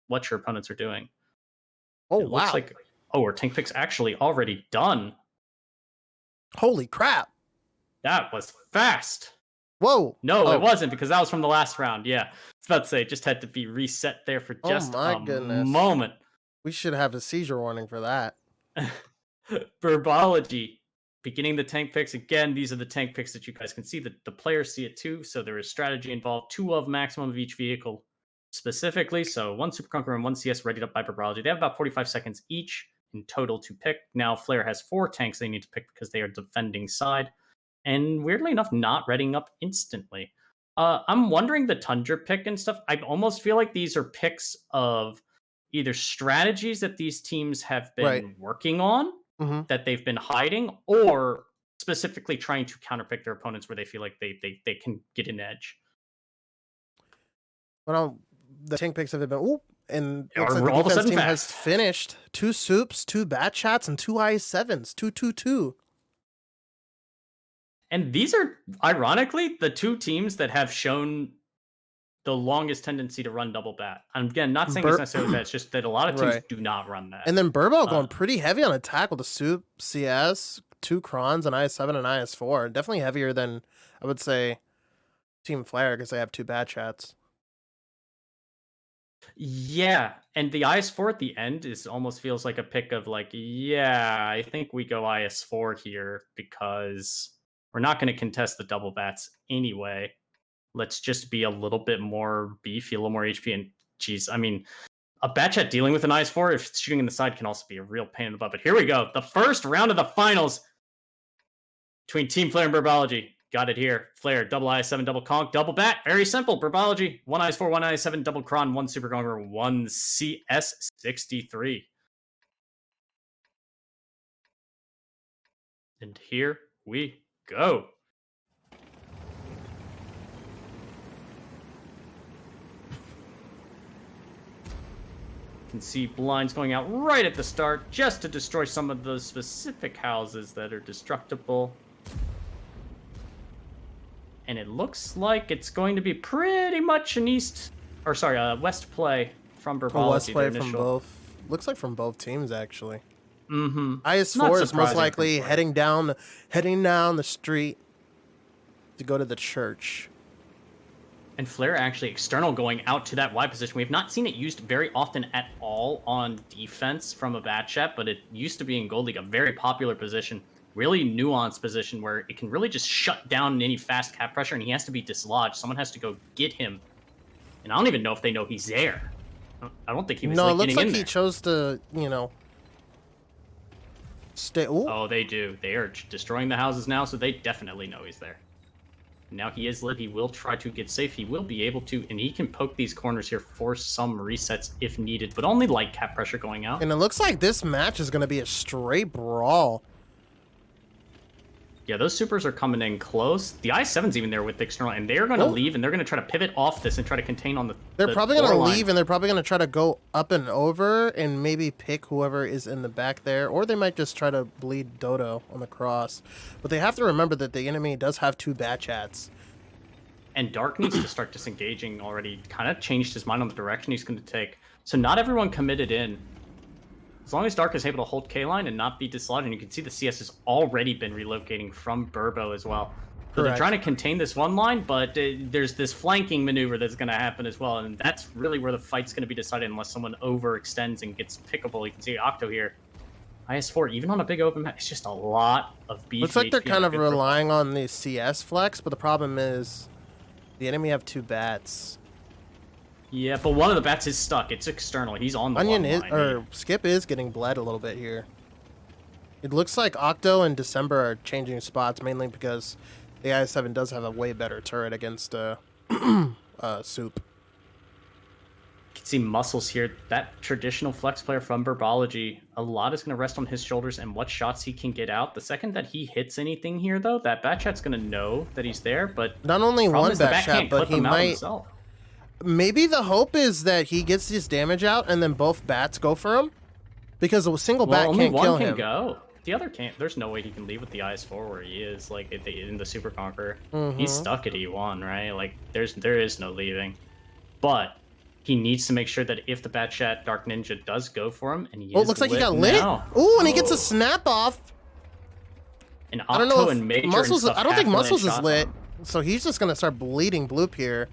what your opponents are doing. Oh, it looks like our tank pick's actually already done. Holy crap. That was fast. Whoa. No, it wasn't, because that was from the last round. Yeah. I was about to say, it just had to be reset there for just a moment. We should have a seizure warning for that. Burbology. Beginning the tank picks. Again, these are the tank picks that you guys can see. The players see it too, so there is strategy involved. 2 of maximum of each vehicle specifically. So 1 Super Conqueror and 1 CS readied up by Burbology. They have about 45 seconds each in total to pick. Now, Flare has 4 tanks they need to pick because they are defending side. And weirdly enough, not readying up instantly. I'm wondering the Tundra pick and stuff. I almost feel like these are picks of either strategies that these teams have been working on, that they've been hiding, or specifically trying to counterpick their opponents where they feel like they can get an edge. Well, the tank picks have been and all like of a sudden team fast. has finished 2 soups, 2 bat chats, and 2 IS7s, 2-2-2. And these are, ironically, the 2 teams that have shown the longest tendency to run double bat. And again, not saying it's necessarily bad, it's just that a lot of teams do not run that. And then Burbo going pretty heavy on attack with the soup, CS, 2 crons, and IS7 and IS4. Definitely heavier than, I would say, Team Flare, because they have 2 bat chats. Yeah, and the IS4 at the end almost feels like a pick of like, yeah, I think we go IS4 here because we're not going to contest the double bats anyway. Let's just be a little bit more beefy, a little more HP. And geez, I mean, a bat chat dealing with an IS4, if it's shooting in the side, can also be a real pain in the butt. But here we go. The first round of the finals between Team Flare and Burbology. Got it here. Flare, double IS7, double conk, double bat. Very simple. Burbology, 1 IS4, 1 IS7, double cron, 1 Super Conqueror, 1 CS63. And here we go. You can see blinds going out right at the start just to destroy some of those specific houses that are destructible. And it looks like it's going to be pretty much an west play from Burbology. West play from both. Looks like from both teams, actually. Mm-hmm. IS4 is most likely heading down the street to go to the church. And Flare actually external going out to that wide position. We have not seen it used very often at all on defense from a bat chat, but it used to be in Gold League a very popular position. Really nuanced position where it can really just shut down any fast cap pressure, and he has to be dislodged. Someone has to go get him. And I don't even know if they know he's there. I don't think he was getting in there. No, it looks like he chose to, stay. Ooh. Oh, they do. They are destroying the houses now, so they definitely know he's there. Now he is lit. He will try to get safe. He will be able to, and he can poke these corners here for some resets if needed, but only light cap pressure going out. And it looks like this match is going to be a straight brawl. Yeah, those supers are coming in close. The I7's even there with the external, and they're going to leave, and they're going to try to pivot off this and try to contain on the They're probably going to leave, and they're probably going to try to go up and over and maybe pick whoever is in the back there, or they might just try to bleed Dodo on the cross. But they have to remember that the enemy does have 2 bat chats. And Dark needs to start disengaging already. Kind of changed his mind on the direction he's going to take. So not everyone committed in. As long as Dark is able to hold K-line and not be dislodged, and you can see the CS has already been relocating from Burbo as well. So they're trying to contain this one line, but there's this flanking maneuver that's going to happen as well, and that's really where the fight's going to be decided unless someone overextends and gets pickable. You can see Octo here. IS4, even on a big open map, it's just a lot of beef. Looks like they're kind of relying on the CS flex, but the problem is the enemy have 2 bats. Yeah, but one of the bats is stuck. It's external. He's on the line. Skip is getting bled a little bit here. It looks like Octo and December are changing spots, mainly because the i7 does have a way better turret against Soup. You can see muscles here. That traditional flex player from Burbology, a lot is going to rest on his shoulders and what shots he can get out. The second that he hits anything here, though, that bat chat's going to know that he's there. But not only one bat chat, but he might... Maybe the hope is that he gets his damage out and then both bats go for him, because a single bat can't kill him. Go. The other can't. There's no way he can leave with the IS4 where he is, like in the Super Conqueror. He's stuck at E1, right? Like there is no leaving. But he needs to make sure that if the Batchat Dark Ninja does go for him, and he Oh, is it looks like he got now. lit. Ooh, and he gets a snap off. And I don't know if and Major Muscles. and I don't think stuff Muscles is shots lit, on him. so he's just gonna start bleeding Bloop here.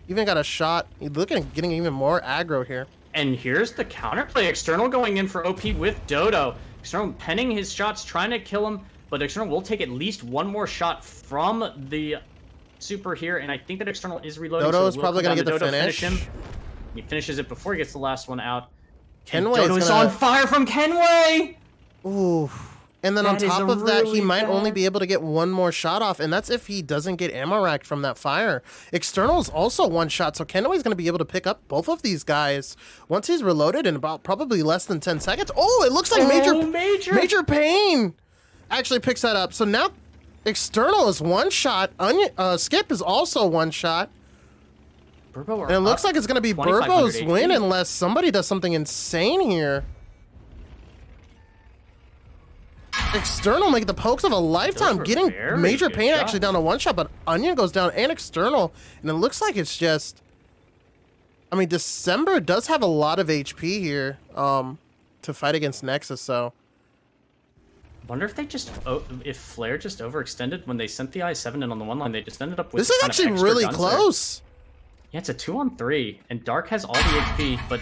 Even got a shot. He's looking at getting even more aggro here. And here's the counterplay. External going in for OP with Dodo. External penning his shots, trying to kill him, but External will take at least one more shot from the Super here, and I think that External is reloading. Dodo so is probably gonna get the finish. him. He finishes it before he gets the last one out. Kenway Dodo is on fire from Kenway! Ooh. And then on That is top of that, he really might bad. only be able to get one more shot off, and that's if he doesn't get ammo racked from that fire. External's also one shot, so Kenway's going to be able to pick up both of these guys once he's reloaded in about probably less than 10 seconds. Oh, it looks like Major Pain actually picks that up. So now External is one shot. Skip is also one shot. Burbo And it looks like it's going to be 2,500 Burbo's HP. win unless somebody does something insane here. External making the pokes of a lifetime, getting very Major good Pain shots. actually down to one shot, but Onion goes down and External, and it looks like it's just... I mean, December does have a lot of HP here to fight against Nexus, so... Wonder if they just if Flare just overextended when they sent the I-7 in on the one line. They just ended up with This is kind of actually extra really guns there. close. Yeah, it's a 2-on-3, and Dark has all the HP, but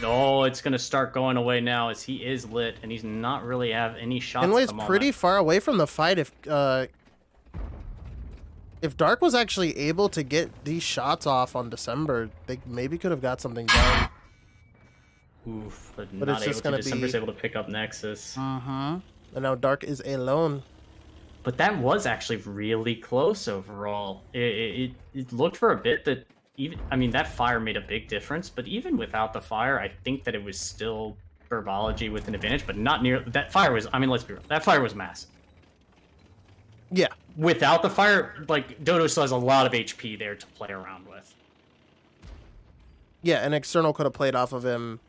it's gonna start going away now as he is lit, and he's not really have any shots. Kenway's at the pretty moment. far away from the fight. If Dark was actually able to get these shots off on December, they maybe could have got something done. Oof, but But not it's able just to. gonna December's be- able to pick up Nexus. And now Dark is alone. But that was actually really close overall. It looked for a bit that even that fire made a big difference. But even without the fire, I think that it was still Burbology with an advantage. But not near that fire was. Let's be real. That fire was massive. Yeah. Without the fire, like Dodo still has a lot of HP there to play around with. Yeah, and External could have played off of him.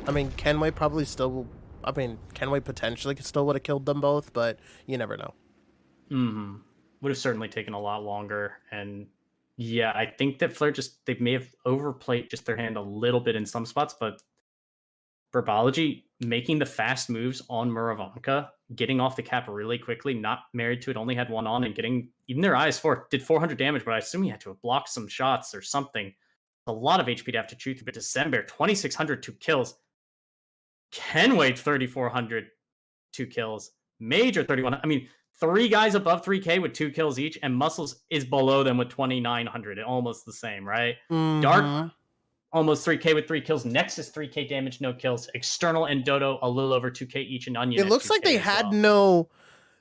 I mean, Kenway probably still... I mean, Kenway potentially still would have killed them both, but you never know. Mm-hmm. Would have certainly taken a lot longer. And yeah, I think that Flare they may have overplayed just their hand a little bit in some spots, but Burbology making the fast moves on Muravanka, getting off the cap really quickly, not married to it, only had one on, and getting even their IS-4 did 400 damage, but I assume he had to have blocked some shots or something. A lot of HP to have to chew through, but December, 2,600, 2 kills. Kenway, 3,400, 2 kills. Major, 31. 3 guys above 3K with 2 kills each, and Muscles is below them with 2,900. Almost the same, right? Dark, almost 3K with 3 kills. Nexus, 3K damage, no kills. External and Dodo, a little over 2K each, and Onion. It looks like they had no...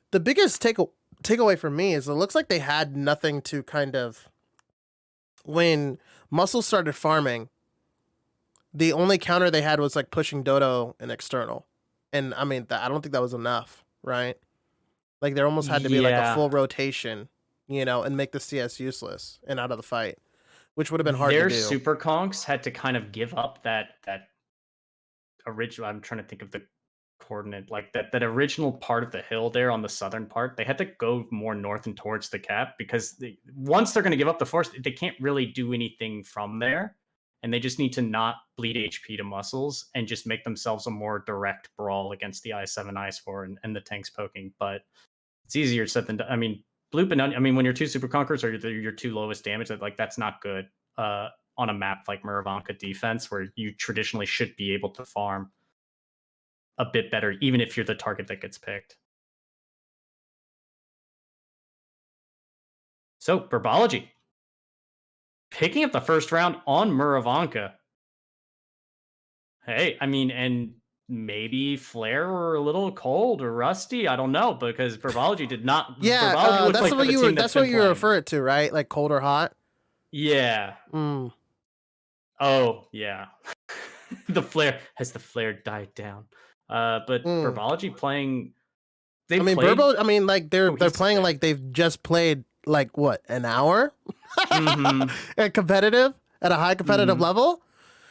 The biggest takeaway for me is it looks like they had nothing to kind of... When Muscles started farming, the only counter they had was like pushing Dodo and External. And I don't think that was enough, right? Like there almost had to be like a full rotation, and make the CS useless and out of the fight, which would have been hard to do. Their super conks had to kind of give up that original. I'm trying to think of the coordinate, like that original part of the hill there on the southern part. They had to go more north and towards the cap because once they're going to give up the force, they can't really do anything from there. And they just need to not bleed HP to Muscles and just make themselves a more direct brawl against the I7, IS4, and the tanks poking. But it's easier said than done. Bloop and when your 2 super conquerors are your 2 lowest damage, that's not good on a map like Muravanka defense, where you traditionally should be able to farm a bit better, even if you're the target that gets picked. So, Burbology picking up the first round on Muravanka. Hey, and maybe Flare were a little cold or rusty. I don't know, because Burbology did not. Yeah, Burbology that's what you refer it to, right? Like cold or hot. Yeah. Oh, yeah. The Flare died down. But Burbology playing. Burbo. They're playing like they've just played like what, an hour at a high competitive level.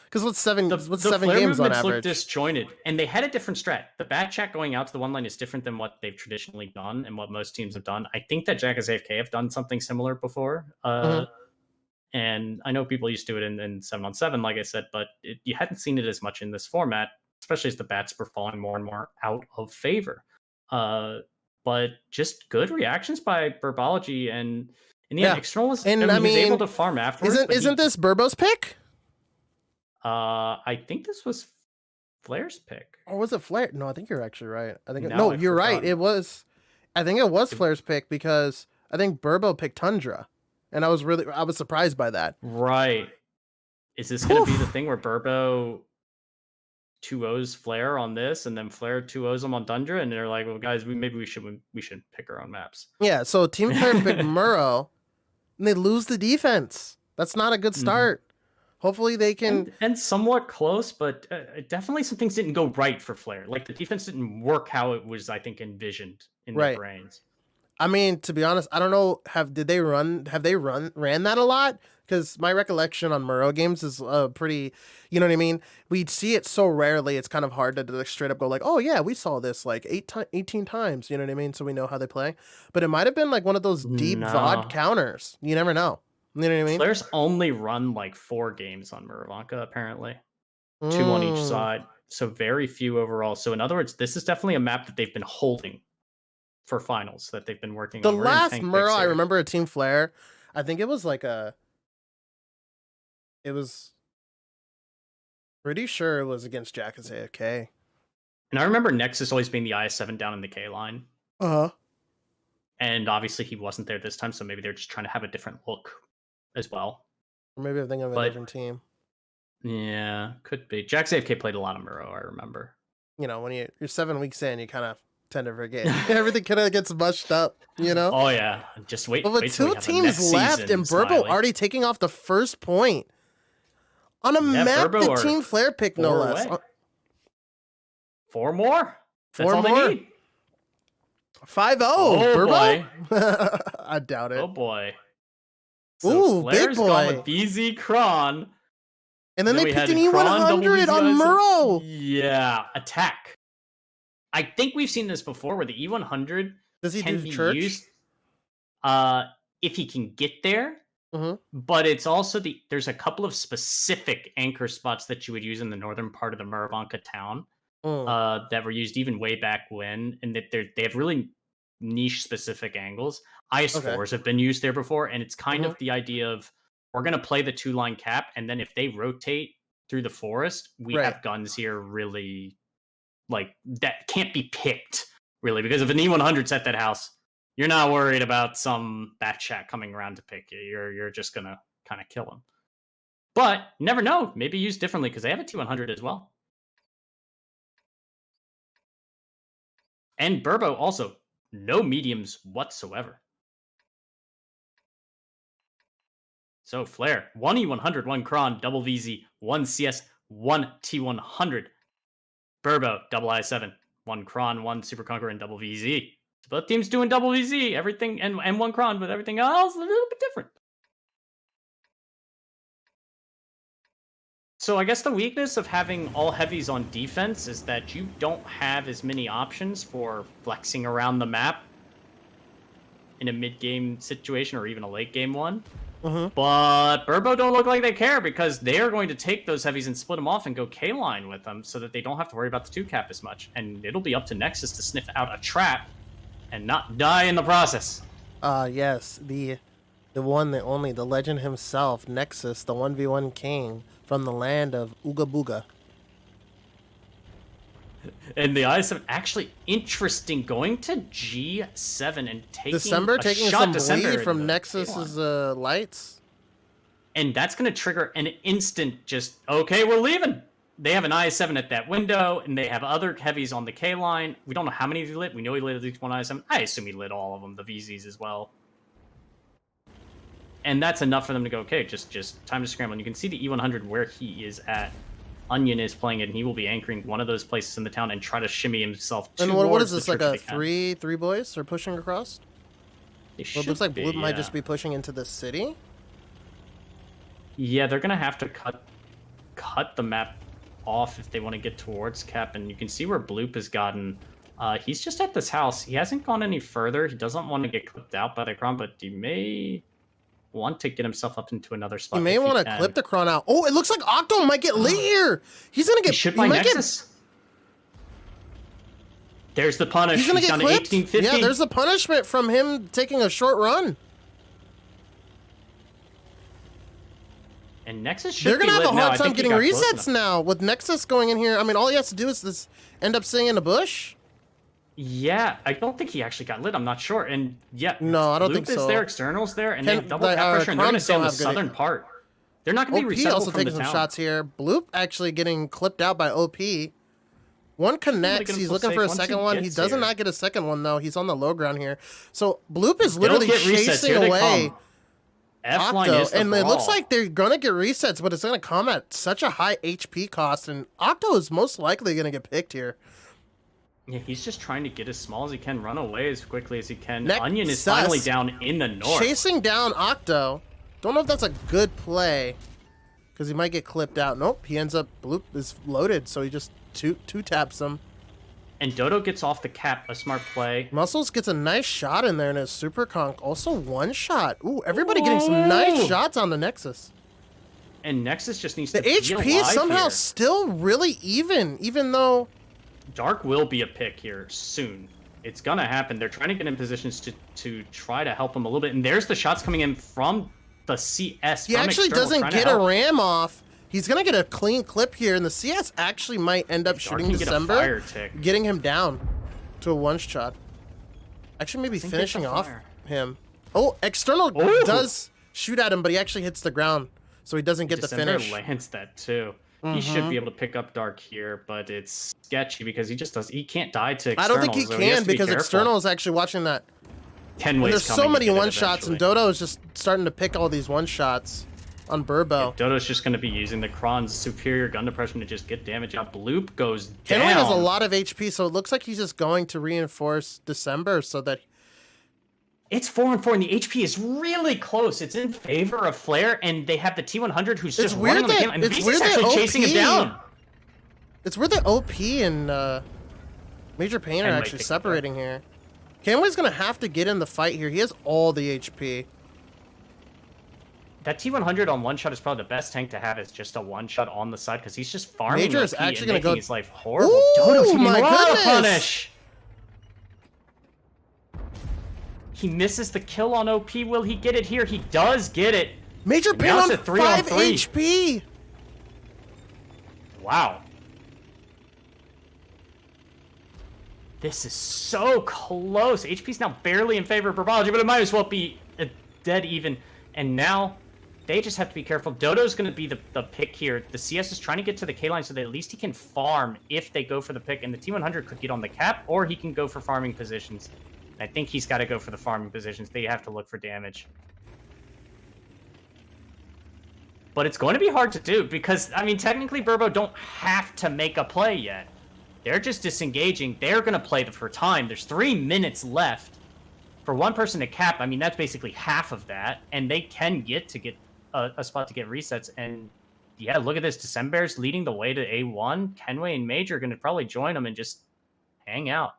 Because what's 7 games on average? Look disjointed, and they had a different strat. The back chat going out to the one line is different than what they've traditionally done and what most teams have done. I think that Jack as AFK have done something similar before. And I know people used to do it in 7-on-7, like I said, but you hadn't seen it as much in this format, especially as the bats were falling more and more out of favor. But just good reactions by Burbology, and in the end, External was, and he was able to farm afterwards. Isn't this Burbo's pick? I think this was Flair's pick. Or was it Flair? No, I think you're actually right. I think you're right. I think it was Flair's pick, because I think Burbo picked Tundra, and I was surprised by that. Right. Is this going to be the thing where Burbo 2-0s Flair on this, and then Flair 2-0s him on Tundra, and they're like, well, guys, we should pick our own maps. Yeah, so Team Flair picked Murrow, and they lose the defense. That's not a good start. Hopefully they can... And somewhat close, but definitely some things didn't go right for Flair. Like, the defense didn't work how it was, I think, envisioned in their brains. I mean, to be honest, I don't know. Have they ran that a lot? Because my recollection on Murrow games is pretty, you know what I mean? We see it so rarely, it's kind of hard to like, straight up go like, oh yeah, we saw this like 18 times, you know what I mean? So we know how they play. But it might have been like one of those deep VOD counters. You never know. You know what I mean? Flair's only run like 4 games on Muravanka, apparently. 2 on each side. So very few overall. So in other words, this is definitely a map that they've been holding for finals, that they've been working on. The last Murrow I remember at Team Flair, I think it was like pretty sure it was against Jack as AFK. And I remember Nexus always being the IS-7 down in the K line. And obviously he wasn't there this time, so maybe they're just trying to have a different look as well. Or maybe I'm thinking of a different team. Yeah, could be. Jack's AFK played a lot of Murrow, I remember. You know, when you're 7 weeks in, you kind of tend to forget. Everything kind of gets mushed up, you know? Oh, yeah. Just wait. But with 2 teams left and Burbo already taking off the first point on a map that Team Flair picked, no less. 4 more? That's all they need. 5-0. Oh, Burbo? boy. I doubt it. Oh, boy. So Flair's big boy. Gone with BZ Kron. And then they picked an E100 on Murrow. Yeah, attack. I think we've seen this before, where the E100 can be used if he can get there. But it's also there's a couple of specific anchor spots that you would use in the northern part of the Muravanka town that were used even way back when, and that they have really niche specific angles. IS-4s have been used there before, and it's kind of the idea of, we're going to play the 2-line cap, and then if they rotate through the forest, we have guns here really, like, that can't be picked, really, because if an E100's at that house, you're not worried about some Batchat coming around to pick you. You're just going to kind of kill him. But, never know. Maybe used differently, because they have a T100 as well. And Burbo also, no mediums whatsoever. So Flair, 1 E100, 1 Kron, double VZ, 1 CS, 1 T100. Burbo, double I7, 1 Kron, 1 Super Conqueror, and double VZ. So both teams doing double VZ, everything, and 1 Kron, but everything else a little bit different. So I guess the weakness of having all heavies on defense is that you don't have as many options for flexing around the map in a mid-game situation or even a late-game one. But Burbo don't look like they care, because they are going to take those heavies and split them off and go K-line with them so that they don't have to worry about the 2-cap as much. And it'll be up to Nexus to sniff out a trap and not die in the process. Yes, the one, the only, the legend himself, Nexus, the 1v1 king from the land of Ooga Booga. And the IS-7, actually interesting, going to G7 and taking taking some bleed from Nexus's lights. And that's going to trigger an instant just, okay, we're leaving. They have an IS-7 at that window, and they have other heavies on the K line. We don't know how many he lit. We know he lit at least one IS-7. I assume he lit all of them, the VZs as well. And that's enough for them to go, okay, just time to scramble. And you can see the E100 where he is at. Onion is playing it, and he will be anchoring one of those places in the town and try to shimmy himself towards. And what is this, like a three boys are pushing across? Well, it looks like Blue might just be pushing into the city. Yeah, they're gonna have to cut the map off if they want to get towards Cap, and you can see where Bloop has gotten. He's just at this house. He hasn't gone any further. He doesn't want to get clipped out by the Kron, but he may want to get himself up into another spot. He may want to clip the Kron out. Oh, it looks like Octo might get lit here. He's gonna get. He should buy Nexus. There's the punish. He's gonna get clipped. 1850. Yeah, there's the punishment from him taking a short run. And Nexus should They're gonna have a hard time getting resets now. now with Nexus going in here. I mean, all he has to do is this end up sitting in a bush. Yeah, I don't think he actually got lit. I'm not sure. And yeah, no, I don't think so. Loop is there, External's there, and they have double cap pressure, and they're gonna stay on the southern part. They're not gonna be resettable also from taking the some town. shots here. Bloop actually getting clipped out by OP. One connects. He's looking for a second one. He does not get a second one though. He's on the low ground here. So Bloop is literally chasing away Octo, and it looks like they're gonna get resets, but it's gonna come at such a high HP cost, and Octo is most likely gonna get picked here. Yeah, he's just trying to get as small as he can, run away as quickly as he can. Onion is finally down in the north. Chasing down Octo. Don't know if that's a good play, because he might get clipped out. Nope, he ends up, Bloop is loaded, so he just two taps him. And Dodo gets off the cap, a smart play. Muscles gets a nice shot in there in his super conk. Also one shot. Ooh, everybody getting some nice shots on the Nexus. And Nexus just needs to be alive. The HP is somehow still really even though... Dark will be a pick here soon. It's gonna happen. They're trying to get in positions to try to help him a little bit. And there's the shots coming in from the CS. He actually doesn't get a ram off. He's gonna get a clean clip here, and the CS actually might end up shooting December, getting him down to a one-shot. Actually, maybe finishing off him. Oh, External does shoot at him, but he actually hits the ground, so he doesn't get the finish. Lands that too. He should be able to pick up Dark here, but it's sketchy because he can't die to External. I don't think he can because External is actually watching that. Kenway's there's so many one-shots, and Dodo is just starting to pick all these one-shots on Burbo. Yeah, Dodo's just going to be using the Kron's superior gun depression to just get damage out. Bloop goes down. Kenway has a lot of HP, so it looks like he's just going to reinforce December so that... It's 4-4, and the HP is really close. It's in favor of Flare, and they have the T100 who's just running on the camera, and he's actually chasing him down. It's where the OP and Major Pain are actually separating here. Kenway's going to have to get in the fight here. He has all the HP. That T100 on one shot is probably the best tank to have. Is just a one shot on the side because he's just farming. Major is actually going to go. His life horrible. Dodo's getting a lot of punish. He misses the kill on OP. Will he get it here? He does get it. Major Pain on 5 HP. Wow. This is so close. HP's now barely in favor of Burbology, but it might as well be dead even. And now they just have to be careful. Dodo's going to be the pick here. The CS is trying to get to the K-line so that at least he can farm if they go for the pick. And the T100 could get on the cap, or he can go for farming positions. I think he's got to go for the farming positions. They have to look for damage. But it's going to be hard to do because, I mean, technically Burbo don't have to make a play yet. They're just disengaging. They're going to play for time. There's 3 minutes left. For one person to cap, I mean, that's basically half of that. And they can get a spot to get resets. And yeah, look at this. December's leading the way to A1. Kenway and Major are going to probably join them and just hang out.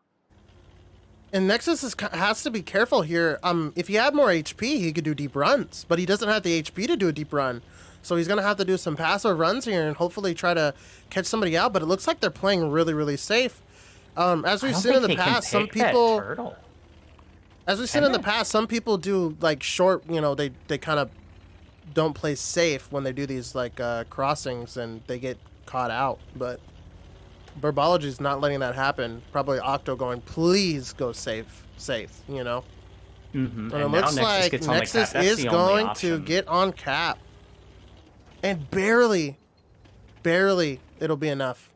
And Nexus has to be careful here. If he had more HP, he could do deep runs. But he doesn't have the HP to do a deep run. So he's going to have to do some passive runs here and hopefully try to catch somebody out. But it looks like they're playing really, really safe. As we've seen in the past, some people... As we've seen in the past, some people do like short, you know, they kind of don't play safe when they do these like crossings and they get caught out. But Burbology's not letting that happen. Probably Octo going, please go safe, you know. And it looks like Nexus is going to get on cap. And barely it'll be enough.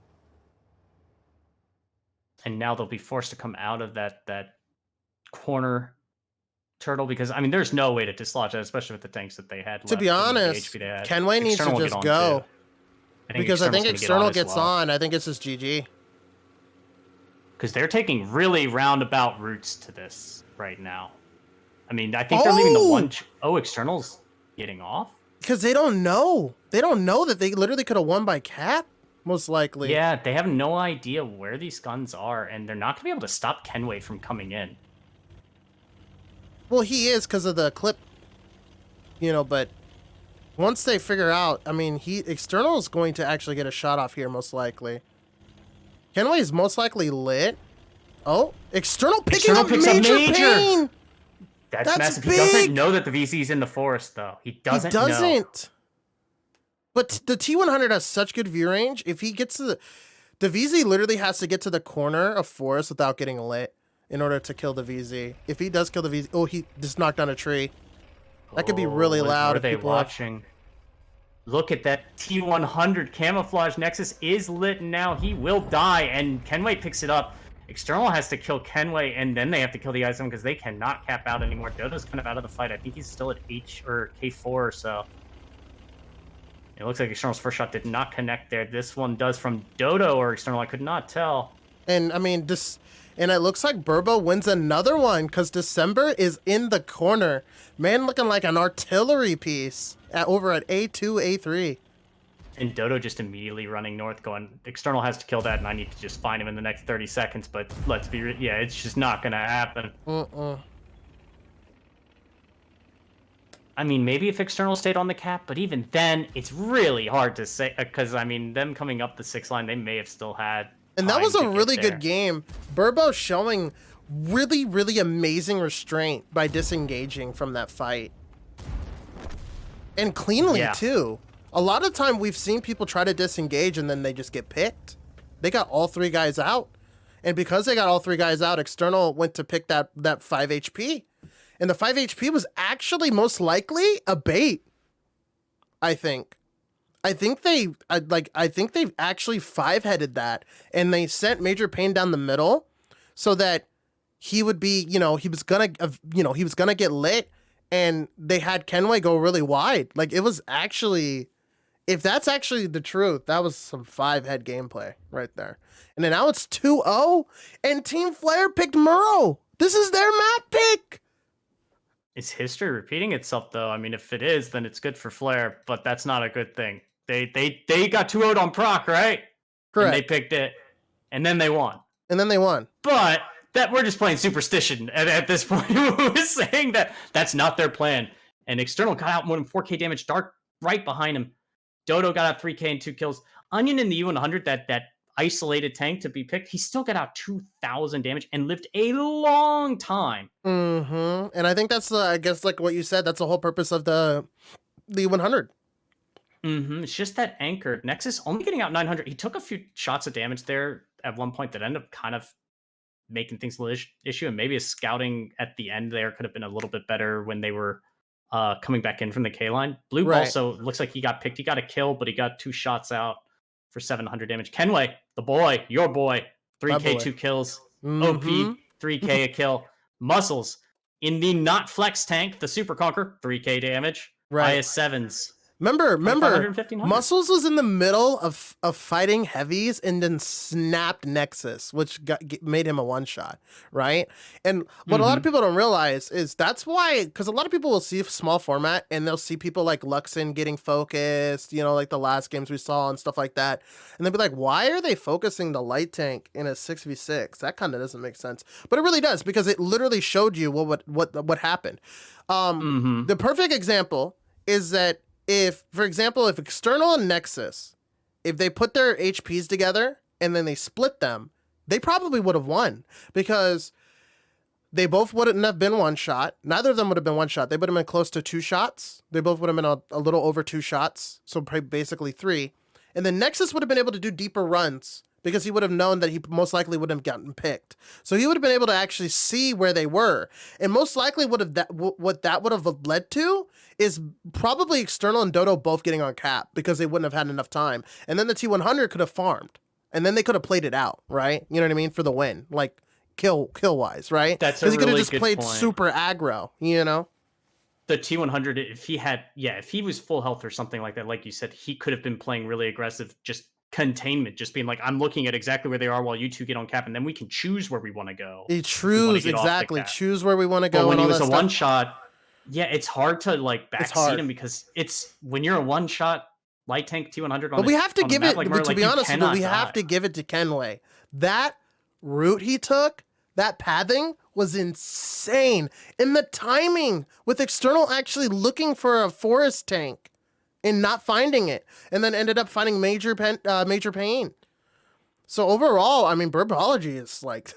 And now they'll be forced to come out of that corner turtle because I mean there's no way to dislodge that, especially with the tanks that they had left. To be honest, Kenway needs to just go because I think External gets on. I think it's just GG because they're taking really roundabout routes to this right now. I mean, I think they're leaving the one. External's getting off because they don't know that they literally could have won by cap. Most likely. Yeah, they have no idea where these guns are, and they're not gonna be able to stop Kenway from coming in. Well, he is because of the clip. you know, but once they figure out, I mean, External is going to actually get a shot off here, most likely. Kenway is most likely lit. Oh, External picking up major pain! That's massive. Big. He doesn't know that the VZ's in the forest, though. He doesn't know. But the T100 has such good view range. If he gets to the VZ literally has to get to the corner of forest without getting lit in order to kill the VZ. If he does kill the VZ, oh, he just knocked down a tree. That could be really loud. What are they watching? Look at that T100 camouflage Nexus is lit now. He will die, and Kenway picks it up. External has to kill Kenway, and then they have to kill the ISM because they cannot cap out anymore. Dodo's kind of out of the fight. I think he's still at H or K4 or so. It looks like External's first shot did not connect there. This one does from Dodo or External. I could not tell. And I mean, and it looks like Burbo wins another one because December is in the corner. Man looking like an artillery piece over at A2, A3. And Dodo just immediately running north going, External has to kill that, and I need to just find him in the next 30 seconds. But let's be yeah, it's just not going to happen. I mean, maybe if External stayed on the cap, but even then, it's really hard to say, because, I mean, them coming up the 6 line, they may have still had. And that was a really good game. Burbo showing really, really amazing restraint by disengaging from that fight. And cleanly, too. A lot of time we've seen people try to disengage and then they just get picked. They got all 3 guys out. And because they got all 3 guys out, External went to pick that 5 HP. And the 5 HP was actually most likely a bait. I think they've actually 5-headed that, and they sent Major Pain down the middle so that he would be, he was gonna get lit, and they had Kenway go really wide. Like, it was actually, if that's actually the truth, that was some 5-head gameplay right there. And then now it's 2-0, and Team Flare picked Murrow. This is their map pick. Is history repeating itself, though? I mean, if it is, then it's good for Flare, but that's not a good thing. They got 2-0'd on proc, right? Correct. And they picked it, and then they won. But that we're just playing superstition at this point. We're saying that that's not their plan. And External got out more than 4K damage. Dark right behind him. Dodo got out 3K and 2 kills. Onion in the U100, that isolated tank to be picked, he still got out 2,000 damage and lived a long time. And I think that's I guess like what you said, that's the whole purpose of the 100. It's just that anchor. Nexus only getting out 900. He took a few shots of damage there at one point that ended up kind of making things an issue, and maybe his scouting at the end there could have been a little bit better when they were coming back in from the K line. Blue also looks like he got picked. He got a kill, but he got 2 shots out for 700 damage. Kenway, the boy, your boy, 3K, 2 kills. OP, 3K a kill. Muscles in the not flex tank, the Super Conquer, 3K damage. IS7s. Remember, Muscles was in the middle of fighting heavies and then snapped Nexus, which made him a one-shot, right? And what a lot of people don't realize is that's why, because a lot of people will see small format and they'll see people like Luxon getting focused, like the last games we saw and stuff like that. And they'll be like, why are they focusing the light tank in a 6v6? That kind of doesn't make sense. But it really does, because it literally showed you what happened. The perfect example is that if, for example, if External and Nexus, if they put their HPs together and then they split them, they probably would have won, because they both wouldn't have been one shot. Neither of them would have been one shot. They would have been close to 2 shots. They both would have been a little over 2 shots, so basically 3. And then Nexus would have been able to do deeper runs because he would have known that he most likely wouldn't have gotten picked. So he would have been able to actually see where they were. And most likely what that would have led to is probably External and Dodo both getting on cap because they wouldn't have had enough time. And then the T100 could have farmed. And then they could have played it out, right? You know what I mean? For the win. Like, kill-wise, right? That's a really good point. Because he could have just played super aggro, The T100, if he was full health or something like that, like you said, he could have been playing really aggressive, just containment, just being like, I'm looking at exactly where they are while you two get on cap, and then we can choose where we want to go. Choose where we want to go. But when he was a one shot, it's hard to like backseat him, because it's when you're a one shot light tank T100 on. But we have to give it, to be honest, we have to give it to Kenway. That route he took, that pathing was insane. And the timing with External actually looking for a forest tank and not finding it, and then ended up finding major pain. So overall, I mean, Burbology is like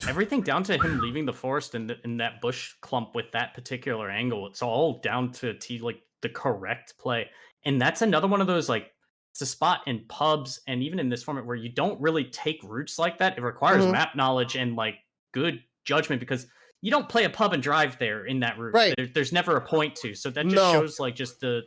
everything down to him leaving the forest in that bush clump with that particular angle. It's all down to like the correct play, and that's another one of those like it's a spot in pubs and even in this format where you don't really take routes like that. It requires map knowledge and like good judgment because you don't play a pub and drive there in that route. Right. There's never a point to. So that just shows like just the